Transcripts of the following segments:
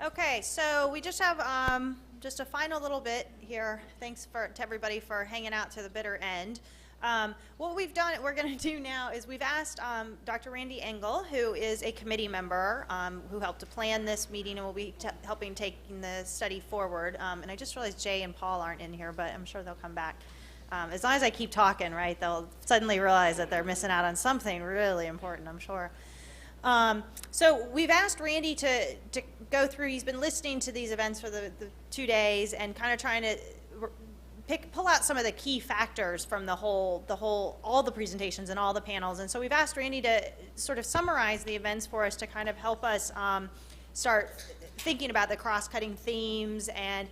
Okay, so we just have just a final little bit here. Thanks to everybody for hanging out to the bitter end. What we're going to do now is we've asked Dr. Randy Engel, who is a committee member who helped to plan this meeting and will be helping taking the study forward. And I just realized Jay and Paul aren't in here, but I'm sure they'll come back. As long as I keep talking, right, they'll suddenly realize that they're missing out on something really important, I'm sure. So we've asked Randy to go through. He's been listening to these events for the 2 days and kind of trying to pull out some of the key factors from all the presentations and all the panels. And so we've asked Randy to sort of summarize the events for us to kind of help us start thinking about the cross-cutting themes and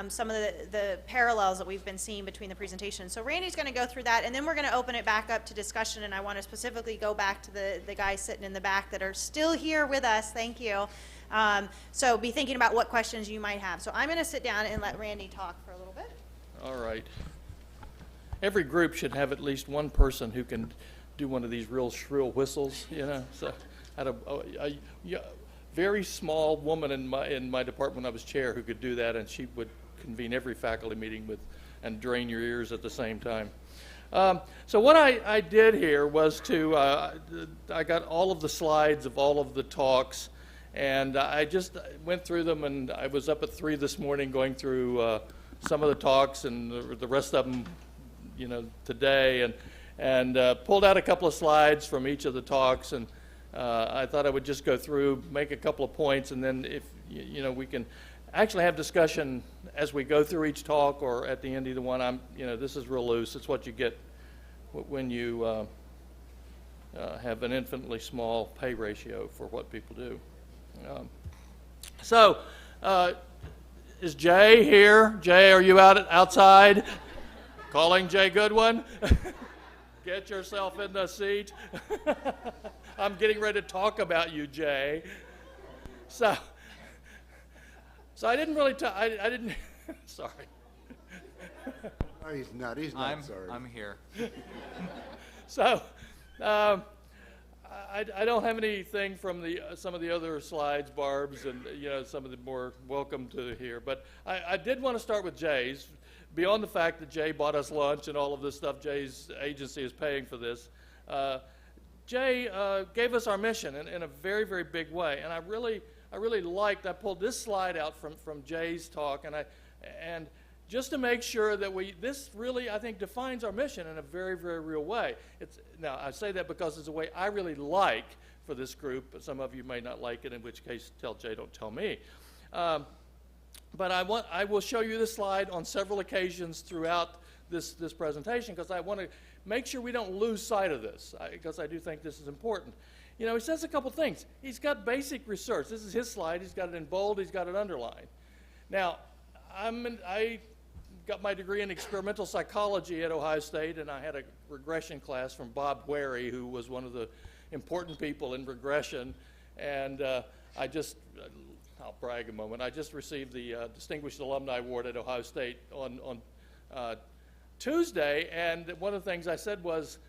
some of the parallels that we've been seeing between the presentations. So Randy's going to go through that, and then we're going to open it back up to discussion, and I want to specifically go back to the guys sitting in the back that are still here with us. Thank you. So be thinking about what questions you might have. So I'm going to sit down and let Randy talk for a little bit. All right. Every group should have at least one person who can do one of these real shrill whistles, you know. So I had a very small woman in my department when I was chair who could do that, and she would convene every faculty meeting and drain your ears at the same time. So what I did here was I got all of the slides of all of the talks, and I just went through them, and I was up at 3 this morning going through some of the talks and the rest of them, you know, today, and pulled out a couple of slides from each of the talks, and I thought I would just go through, make a couple of points, and then if, you know, we can actually have discussion as we go through each talk or at the end of either one. This is real loose. It's what you get when you have an infinitely small pay ratio for what people do. Is Jay here? Jay, are you outside? Calling Jay Goodwin? Get yourself in the seat. I'm getting ready to talk about you, Jay. So I didn't really I didn't, sorry. No, he's not sorry. I'm here. So I don't have anything from some of the other slides, Barb's, and some of the more welcome to here. But I did want to start with Jay's. Beyond the fact that Jay bought us lunch and all of this stuff, Jay's agency is paying for this. Jay gave us our mission in a very, very big way, and I really liked. I pulled this slide out from Jay's talk, and just to make sure that this really, I think, defines our mission in a very, very real way. Now I say that because it's a way I really like for this group. But some of you may not like it, in which case tell Jay, don't tell me. But I will show you this slide on several occasions throughout this presentation, because I want to make sure we don't lose sight of this, because I do think this is important. He says a couple things. He's got basic research. This is his slide. He's got it in bold. He's got it underlined. Now, I got my degree in experimental psychology at Ohio State, and I had a regression class from Bob Wary, who was one of the important people in regression. And I'll brag a moment. I just received the Distinguished Alumni Award at Ohio State on Tuesday, and one of the things I said was,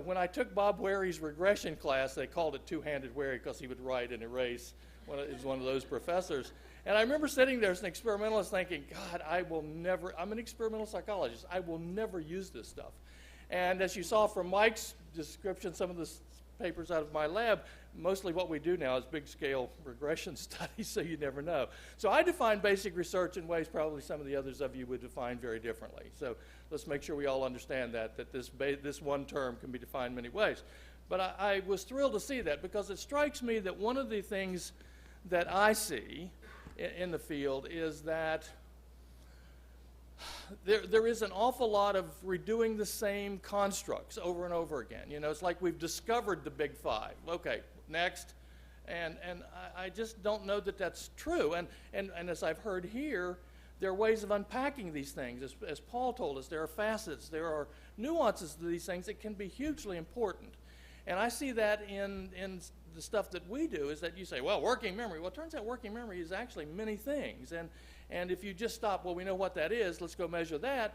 when I took Bob Wary's regression class, they called it two-handed Wary because he would write and erase. He was one of those professors. And I remember sitting there as an experimentalist thinking, God, I'm an experimental psychologist. I will never use this stuff. And as you saw from Mike's description, some of the papers out of my lab, mostly what we do now is big-scale regression studies, so you never know. So I define basic research in ways probably some of the others of you would define very differently. So let's make sure we all understand that this one term can be defined many ways. But I was thrilled to see that, because it strikes me that one of the things that I see in the field is that there is an awful lot of redoing the same constructs over and over again. It's like we've discovered the big five. Okay, next. And I just don't know that that's true. And as I've heard here, there are ways of unpacking these things. As Paul told us, there are facets, there are nuances to these things that can be hugely important. And I see that in the stuff that we do, is that you say, well, working memory. Well, it turns out working memory is actually many things. And if you just stop, well, we know what that is, let's go measure that,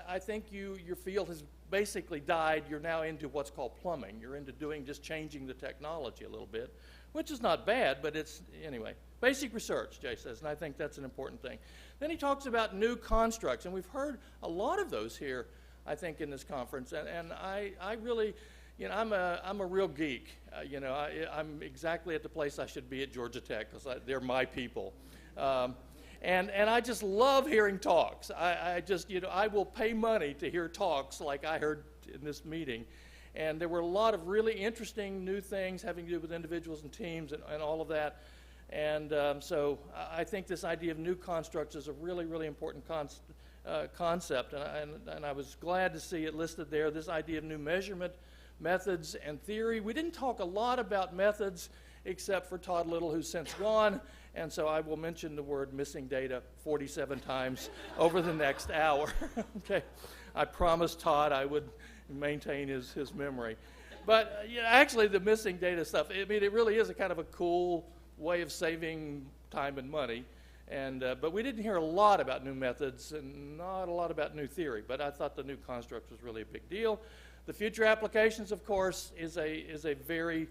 I think your field has basically died. You're now into what's called plumbing. You're into just changing the technology a little bit, which is not bad, but it's, anyway. Basic research, Jay says, and I think that's an important thing. Then he talks about new constructs, and we've heard a lot of those here, I think, in this conference, and I really, you know, I'm a real geek. You know, I'm exactly at the place I should be at Georgia Tech, because they're my people. And I just love hearing talks. I just, you know, I will pay money to hear talks like I heard in this meeting. And there were a lot of really interesting new things having to do with individuals and teams and all of that. And so I think this idea of new constructs is a really, really important concept. And I was glad to see it listed there, this idea of new measurement methods and theory. We didn't talk a lot about methods except for Todd Little, who's since gone. And so I will mention the word missing data 47 times over the next hour. Okay, I promised Todd I would maintain his memory. But yeah, actually the missing data stuff, I mean, it really is a kind of a cool way of saving time and money. And but we didn't hear a lot about new methods and not a lot about new theory. But I thought the new construct was really a big deal. The future applications, of course, is a very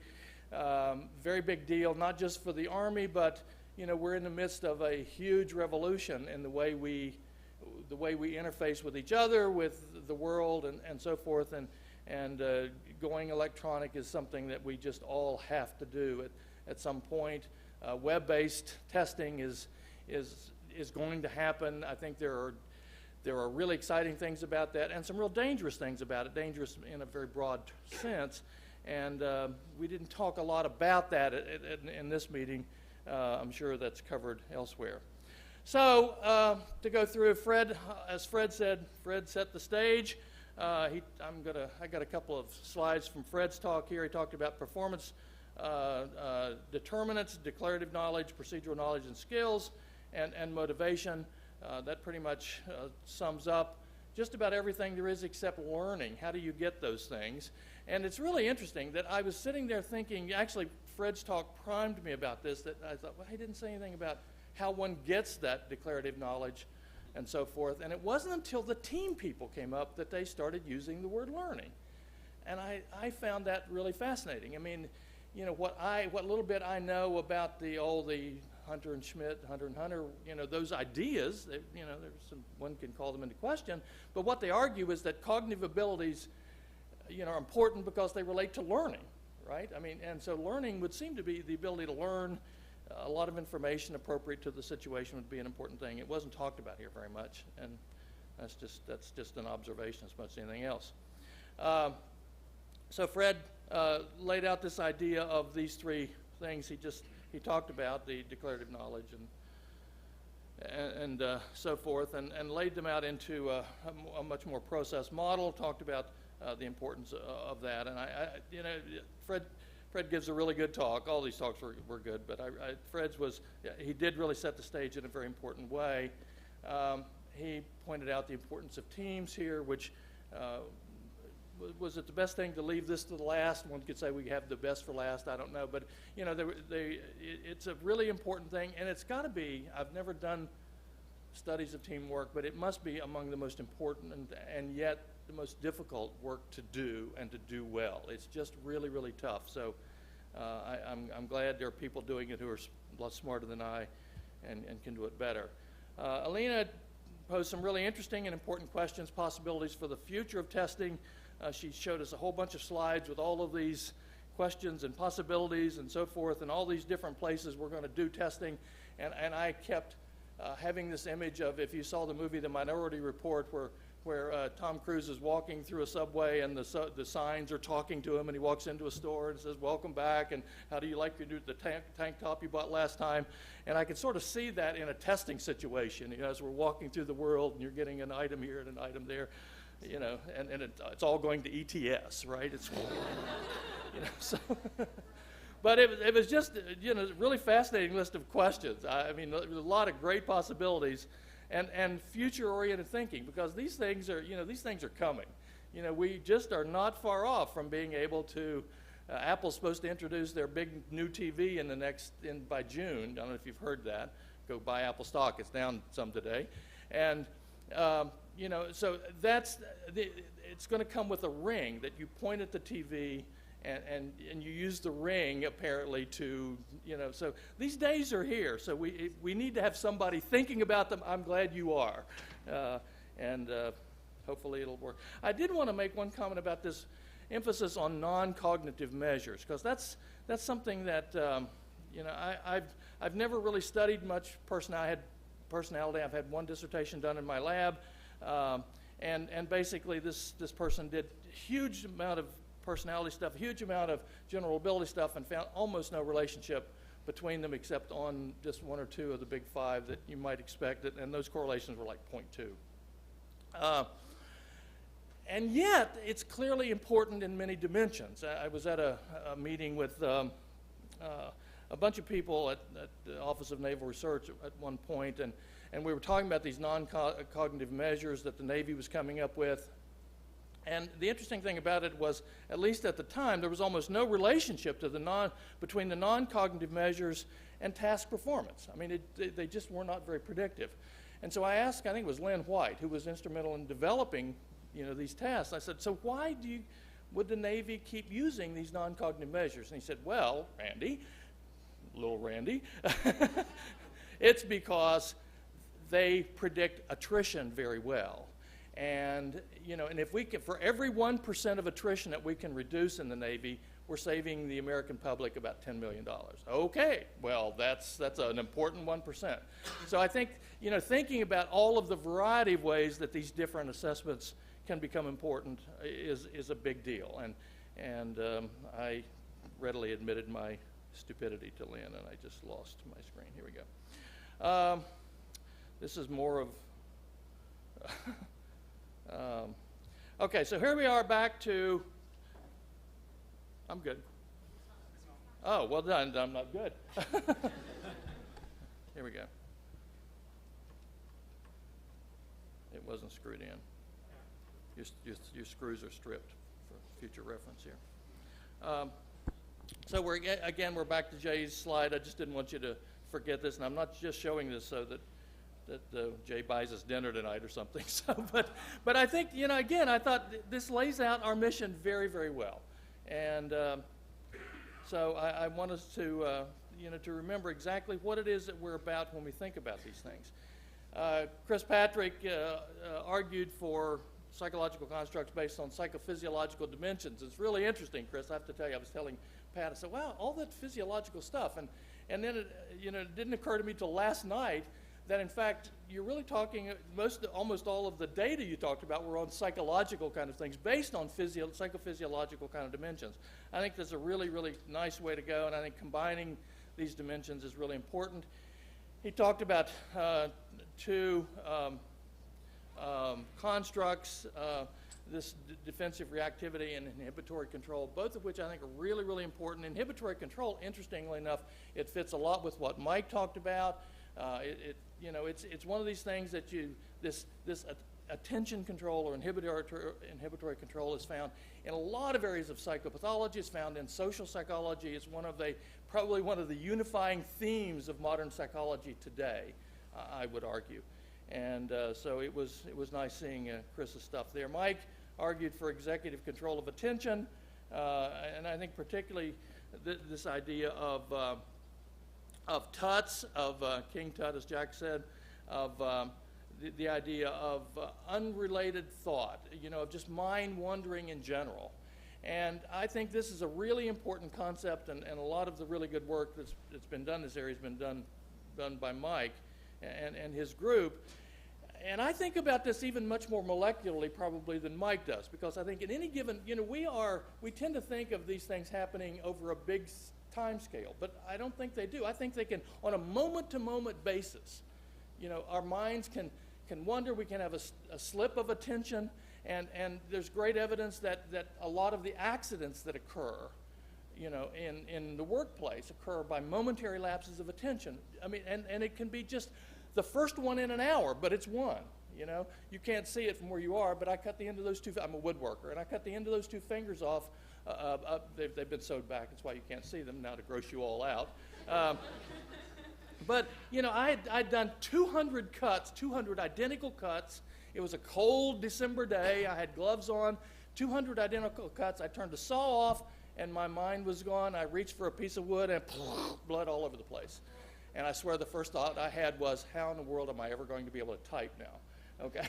very big deal, not just for the Army, but you know, we're in the midst of a huge revolution in the way we interface with each other, with the world, and so forth. And going electronic is something that we just all have to do at some point. Web-based testing is going to happen. I think there are really exciting things about that, and some real dangerous things about it. Dangerous in a very broad sense. And we didn't talk a lot about that in this meeting. I'm sure that's covered elsewhere. So to go through, Fred, as Fred said, Fred set the stage. I got a couple of slides from Fred's talk here. He talked about performance determinants, declarative knowledge, procedural knowledge and skills, and motivation. That pretty much sums up just about everything there is except learning. How do you get those things? And it's really interesting that I was sitting there thinking, actually Fred's talk primed me about this, that I thought, well, he didn't say anything about how one gets that declarative knowledge and so forth. And it wasn't until the team people came up that they started using the word learning. And I found that really fascinating. I mean, you know, what little bit I know about the Hunter and Schmidt, Hunter and Hunter, you know, those ideas, you know, one can call them into question, but what they argue is that cognitive abilities, you know, are important because they relate to learning, right? I mean, and so learning would seem to be the ability to learn a lot of information appropriate to the situation would be an important thing. It wasn't talked about here very much, and that's just an observation as much as anything else. So Fred laid out this idea of these three things he talked about, the declarative knowledge and so forth, and laid them out into a much more process model, talked about the importance of that. And you know, Fred gives a really good talk. All these talks were good, but Fred's he did really set the stage in a very important way. He pointed out the importance of teams here, which was it the best thing to leave this to the last? One could say we have the best for last. I don't know, but you know, it's a really important thing, and it's got to be. I've never done studies of teamwork, but it must be among the most important and yet the most difficult work to do and to do well. It's just really, really tough. So I'm glad there are people doing it who are a lot smarter than I and can do it better. Alina posed some really interesting and important questions, possibilities for the future of testing. She showed us a whole bunch of slides with all of these questions and possibilities and so forth, and all these different places we're going to do testing. And I kept having this image of, if you saw the movie The Minority Report, where Tom Cruise is walking through a subway and the signs are talking to him, and he walks into a store and says, "Welcome back," and "How do you like the tank top you bought last time?" And I could sort of see that in a testing situation, you know, as we're walking through the world and you're getting an item here and an item there, you know, and it's all going to ETS, right? It's, you know, so. But it was just, you know, a really fascinating list of questions. I mean, there was a lot of great possibilities and future-oriented thinking, because these things are, you know, these things are coming. You know, we just are not far off from being able to, Apple's supposed to introduce their big new TV by June. I don't know if you've heard that. Go buy Apple stock. It's down some today. And, you know, so it's going to come with a ring that you point at the TV and you use the ring apparently to, so these days are here. So we need to have somebody thinking about them. I'm glad you are, and hopefully it'll work. I did want to make one comment about this emphasis on non-cognitive measures, because that's something that I've never really studied much personality. I've had one dissertation done in my lab, and basically this person did a huge amount of personality stuff, a huge amount of general ability stuff, and found almost no relationship between them except on just one or two of the big five that you might expect, and those correlations were like 0.2. And yet, it's clearly important in many dimensions. I was at a meeting with a bunch of people at the Office of Naval Research at one point, and we were talking about these non-cognitive measures that the Navy was coming up with. And the interesting thing about it was, at least at the time, there was almost no relationship between the non-cognitive measures and task performance. I mean, they just were not very predictive. And so I asked, I think it was Lynn White, who was instrumental in developing these tasks. I said, so why would the Navy keep using these non-cognitive measures? And he said, well, Randy, little Randy, it's because they predict attrition very well. And, and if we can, for every 1% of attrition that we can reduce in the Navy, we're saving the American public about $10 million. Okay, well, that's an important 1%. So I think, thinking about all of the variety of ways that these different assessments can become important is a big deal. And I readily admitted my stupidity to Lynn, and I just lost my screen. Here we go. This is more of... okay, so here we are back to... I'm good. Oh, well done. I'm not good. Here we go. It wasn't screwed in. Your screws are stripped for future reference here. So we're back to Jay's slide. I just didn't want you to forget this, and I'm not just showing this so that Jay buys us dinner tonight or something. So, but I think, again, I thought this lays out our mission very, very well. And so I want us to, to remember exactly what it is that we're about when we think about these things. Chris Patrick argued for psychological constructs based on psychophysiological dimensions. It's really interesting, Chris. I have to tell you, I was telling Pat, I said, wow, all that physiological stuff. And then it didn't occur to me till last night that, in fact, you're really talking, almost all of the data you talked about were on psychological kind of things based on psychophysiological kind of dimensions. I think that's a really, really nice way to go, and I think combining these dimensions is really important. He talked about two constructs, this defensive reactivity and inhibitory control, both of which I think are really, really important. Inhibitory control, interestingly enough, it fits a lot with what Mike talked about. It's one of these things that this attention control or inhibitory control is found in a lot of areas of psychopathology. It's found in social psychology. It's probably one of the unifying themes of modern psychology today, I would argue. And so it was nice seeing Chris's stuff there. Mike argued for executive control of attention, and I think particularly this idea of TUTs, of King Tut, as Jack said, of the idea of unrelated thought, of just mind wandering in general. And I think this is a really important concept, and a lot of the really good work that's been done in this area has been done by Mike and his group. And I think about this even much more molecularly probably than Mike does, because I think in any given, we tend to think of these things happening over a big time scale, but I don't think they do. I think they can, on a moment-to-moment basis, our minds can wander. We can have a slip of attention, and there's great evidence that a lot of the accidents that occur, in the workplace occur by momentary lapses of attention. I mean, and it can be just the first one in an hour, but it's one. You can't see it from where you are, but I cut the end of those I'm a woodworker, and I cut the end of those two fingers off. They've been sewed back. That's why you can't see them now, to gross you all out. But, I'd done 200 cuts, 200 identical cuts. It was a cold December day. I had gloves on, 200 identical cuts. I turned the saw off, and my mind was gone. I reached for a piece of wood and blood all over the place. And I swear the first thought I had was, how in the world am I ever going to be able to type now? Okay.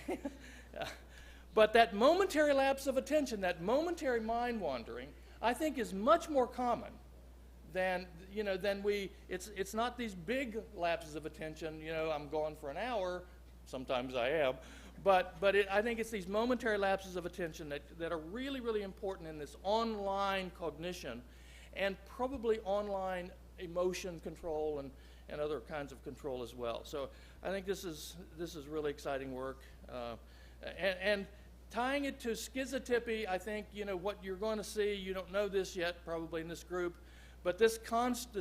But that momentary lapse of attention, that momentary mind wandering, I think is much more common than it's not these big lapses of attention, I'm gone for an hour, sometimes I am, but I think it's these momentary lapses of attention that are really, really important in this online cognition and probably online emotion control and other kinds of control as well. So I think this is really exciting work. And tying it to schizotypy, I think, what you're going to see, you don't know this yet probably in this group, but this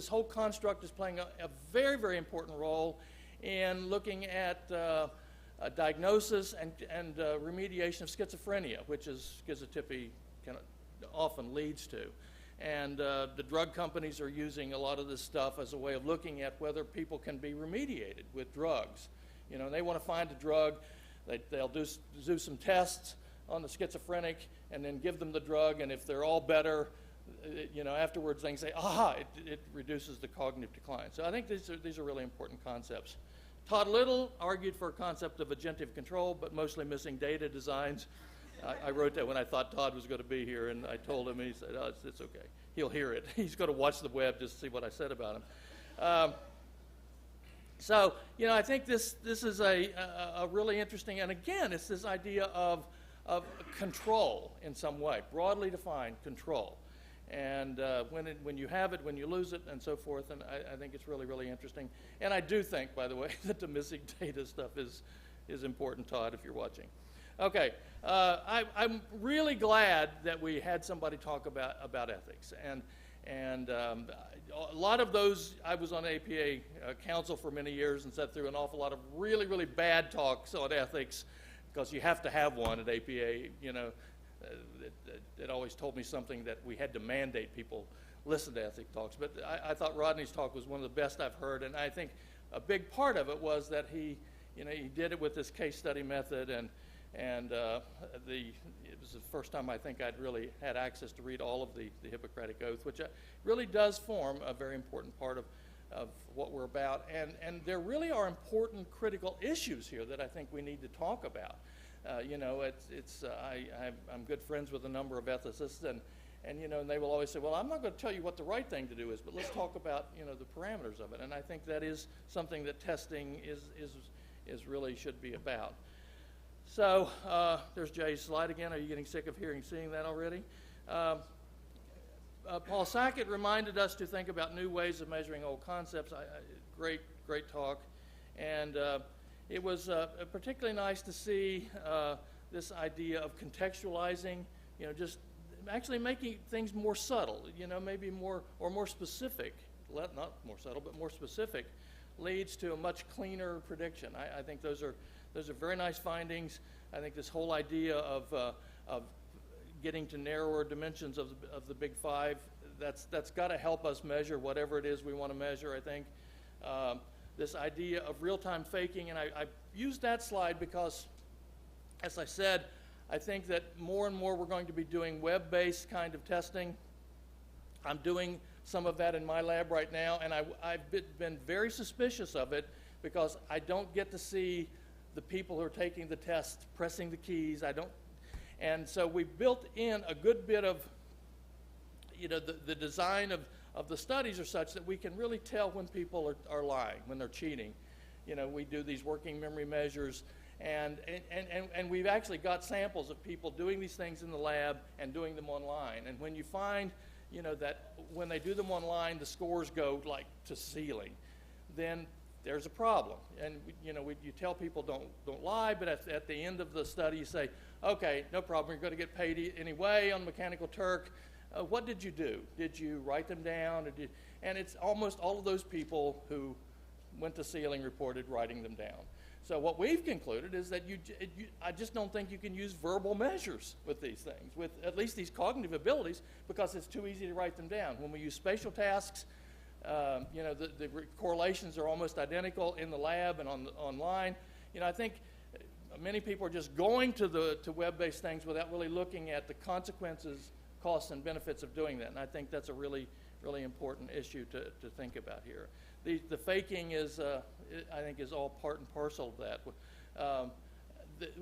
whole construct is playing a very, very important role in looking at diagnosis and remediation of schizophrenia, which is schizotypy often leads to. And the drug companies are using a lot of this stuff as a way of looking at whether people can be remediated with drugs. They want to find a drug, they'll do some tests on the schizophrenic and then give them the drug, and if they're all better, afterwards they can say, it reduces the cognitive decline. So I think these are really important concepts. Todd Little argued for a concept of agentive control, but mostly missing data designs. I wrote that when I thought Todd was going to be here, and I told him, and he said, it's okay. He'll hear it. He's going to watch the web just to see what I said about him. So, I think this is a really interesting, and again, it's this idea of control in some way, broadly defined control. And when you have it, when you lose it, and so forth, and I think it's really, really interesting. And I do think, by the way, that the missing data stuff is important, Todd, if you're watching. Okay, I'm really glad that we had somebody talk about ethics, and a lot of those. I was on APA council for many years and sat through an awful lot of really, really bad talks on ethics, because you have to have one at APA. It always told me something that we had to mandate people listen to ethics talks. But I thought Rodney's talk was one of the best I've heard, and I think a big part of it was that he did it with this case study method, and it was the first time I think I'd really had access to read all of the Hippocratic Oath, which really does form a very important part of what we're about. And there really are important critical issues here that I think we need to talk about. I'm good friends with a number of ethicists, and they will always say, well, I'm not going to tell you what the right thing to do is, but let's talk about the parameters of it. And I think that is something that testing is really should be about. So there's Jay's slide again. Are you getting sick of seeing that already? Paul Sackett reminded us to think about new ways of measuring old concepts. Great talk. And it was particularly nice to see this idea of contextualizing, just actually making things more subtle, maybe more specific. Not more subtle, but more specific leads to a much cleaner prediction. I think those are very nice findings. I think this whole idea of getting to narrower dimensions of the big five, that's got to help us measure whatever it is we want to measure, I think. This idea of real-time faking, and I used that slide because, as I said, I think that more and more we're going to be doing web-based kind of testing. I'm doing some of that in my lab right now, and I've been very suspicious of it because I don't get to see the people who are taking the test pressing the keys. And so we built in a good bit of, the design of the studies are such that we can really tell when people are lying, when they're cheating. We do these working memory measures, and we've actually got samples of people doing these things in the lab and doing them online. And when you find, that when they do them online, the scores go like to ceiling, then there's a problem. And you tell people don't lie, but at the end of the study you say, okay, no problem, you're going to get paid anyway on Mechanical Turk. What did you do? Did you write them down? And it's almost all of those people who went to ceiling reported writing them down. So what we've concluded is that I just don't think you can use verbal measures with these things, with at least these cognitive abilities, because it's too easy to write them down. When we use spatial tasks, the correlations are almost identical in the lab and online. I think many people are just going to web-based things without really looking at the consequences costs and benefits of doing that. And I think that's a really, really important issue to think about here. The faking is, I think, is all part and parcel of that.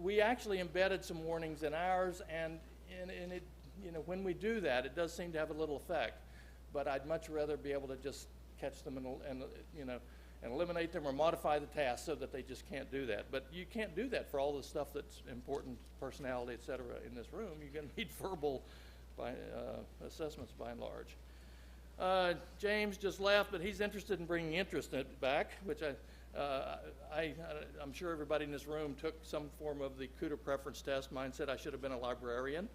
We actually embedded some warnings in ours, and it, when we do that, it does seem to have a little effect. But I'd much rather be able to just catch them and eliminate them or modify the task so that they just can't do that. But you can't do that for all the stuff that's important, personality, et cetera, in this room. You're going to need verbal assessments by and large. James just left, but he's interested in bringing interest in it back, which I'm sure everybody in this room took some form of the CUDA preference test. Mine said I should have been a librarian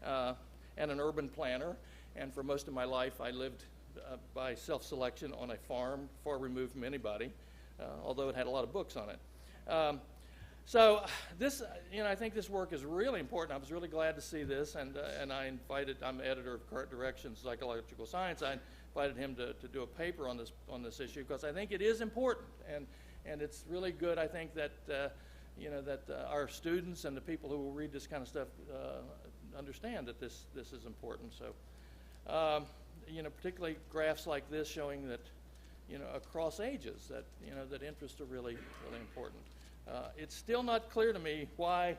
and an urban planner. And for most of my life, I lived by self-selection on a farm, far removed from anybody, although it had a lot of books on it. So this, I think this work is really important. I was really glad to see this, and I'm editor of Current Directions Psychological Science. I invited him to do a paper on this issue because I think it is important, and it's really good. I think that our students and the people who will read this kind of stuff understand that this is important. So, particularly graphs like this showing that, across ages, that interests are really, really important. It's still not clear to me why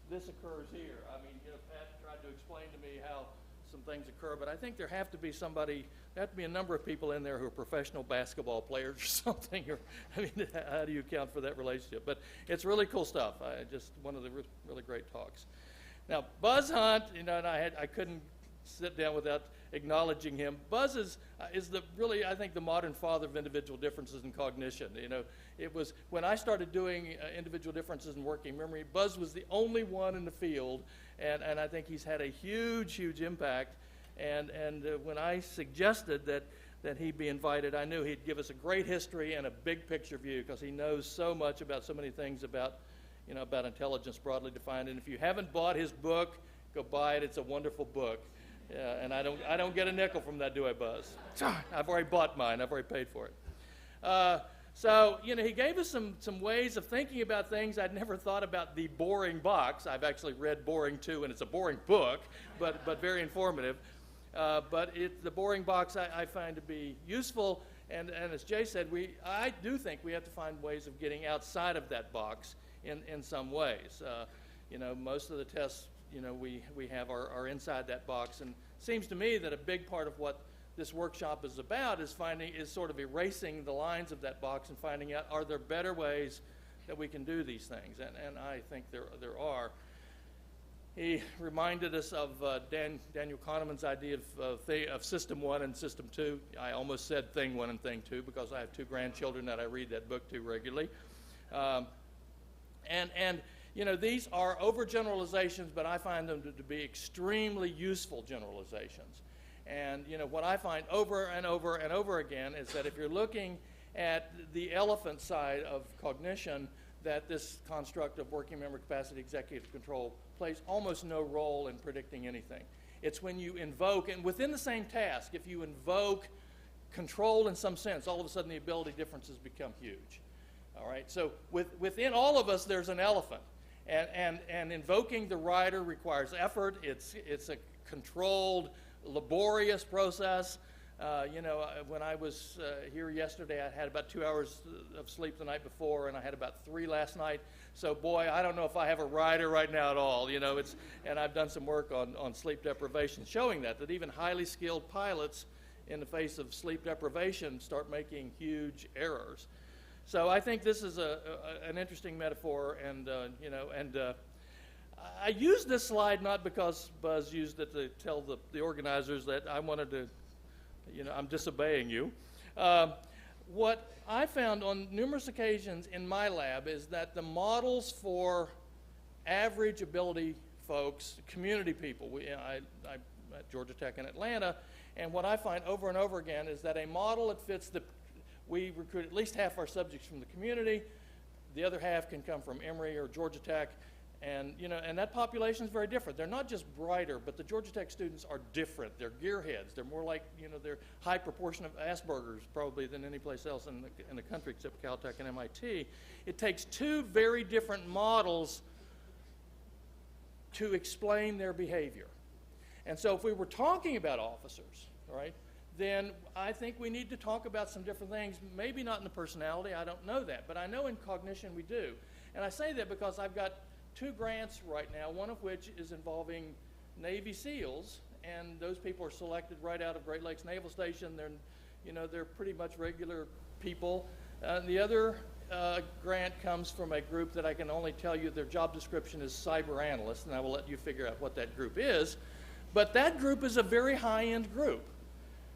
this occurs here. I mean, Pat tried to explain to me how some things occur, but I think there have to be a number of people in there who are professional basketball players or something. Or, how do you account for that relationship? But it's really cool stuff. Just one of the really great talks. Now, Buzz Hunt, and I couldn't sit down without acknowledging him. Buzz is I think, the modern father of individual differences in cognition. It was when I started doing individual differences in working memory, Buzz was the only one in the field, and I think he's had a huge, huge impact. And when I suggested that he be invited, I knew he'd give us a great history and a big picture view because he knows so much about so many things about intelligence broadly defined. And if you haven't bought his book, go buy it. It's a wonderful book. And I don't get a nickel from that, do I, Buzz? I've already bought mine. I've already paid for it. So, he gave us some ways of thinking about things. I'd never thought about the boring box. I've actually read Boring too, and it's a boring book, but very informative. But the boring box I find to be useful. And as Jay said, I do think we have to find ways of getting outside of that box in some ways. Most of the tests we have are inside that box, and it seems to me that a big part of what this workshop is about is sort of erasing the lines of that box and finding out, are there better ways that we can do these things? And I think there are. He reminded us of Daniel Kahneman's idea of System 1 and System 2. I almost said Thing 1 and Thing 2 because I have two grandchildren that I read that book to regularly. These are overgeneralizations, but I find them to be extremely useful generalizations. And, what I find over and over and over again is that if you're looking at the elephant side of cognition, that this construct of working memory capacity executive control plays almost no role in predicting anything. It's when you invoke, and within the same task, if you invoke control in some sense, all of a sudden the ability differences become huge. All right, so within all of us, there's an elephant. And invoking the rider requires effort. It's a controlled, laborious process. When I was here yesterday, I had about 2 hours of sleep the night before, and I had about 3 last night. So, boy, I don't know if I have a rider right now at all. And I've done some work on sleep deprivation, showing that even highly skilled pilots, in the face of sleep deprivation, start making huge errors. So I think this is an interesting metaphor, and I used this slide not because Buzz used it to tell the organizers that I wanted to, I'm disobeying you. What I found on numerous occasions in my lab is that the models for average ability folks, community people, I at Georgia Tech in Atlanta, and what I find over and over again is that a model that fits we recruit at least half our subjects from the community. The other half can come from Emory or Georgia Tech. And, and that population is very different. They're not just brighter, but the Georgia Tech students are different. They're gearheads. They're more like, they're high proportion of Asperger's probably than any place else in the country except Caltech and MIT. It takes two very different models to explain their behavior. And so if we were talking about officers, right, then I think we need to talk about some different things, maybe not in the personality, I don't know that, but I know in cognition we do. And I say that because I've got 2 grants right now, one of which is involving Navy SEALs, and those people are selected right out of Great Lakes Naval Station. They're pretty much regular people. The other grant comes from a group that I can only tell you their job description is cyber analyst, and I will let you figure out what that group is. But that group is a very high-end group.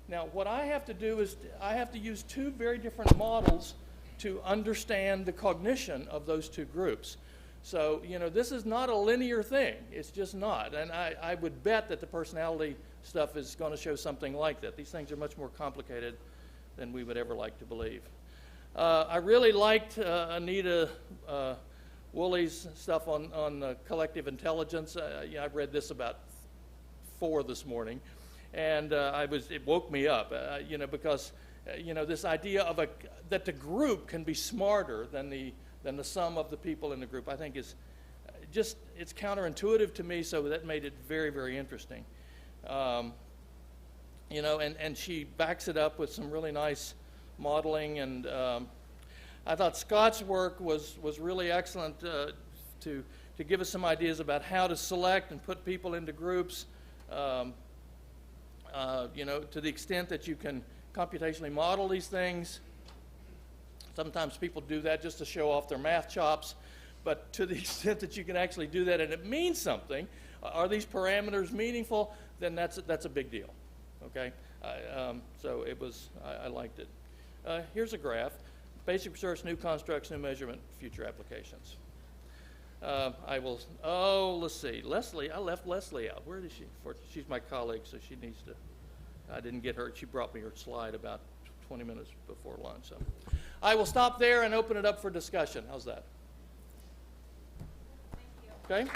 Now, what I have to do is I have to use 2 very different models to understand the cognition of those 2 groups. So, this is not a linear thing. It's just not. And I would bet that the personality stuff is going to show something like that. These things are much more complicated than we would ever like to believe. I really liked Anita Woolley's stuff on collective intelligence. I've read this about 4 this morning, and it woke me up, because this idea of that the group can be smarter than the sum of the people in the group, I think is it's counterintuitive to me, so that made it very, very interesting. And she backs it up with some really nice modeling, and I thought Scott's work was really excellent to give us some ideas about how to select and put people into groups, to the extent that you can computationally model these things. Sometimes people do that just to show off their math chops, but to the extent that you can actually do that and it means something, are these parameters meaningful, then that's a big deal, okay? So I liked it. Here's a graph. Basic research, new constructs, new measurement, future applications. Let's see. Leslie, I left Leslie out. Where is she? She's my colleague, so she needs to, I didn't get her. She brought me her slide about 20 minutes before lunch. So I will stop there and open it up for discussion. How's that? Thank you. Okay?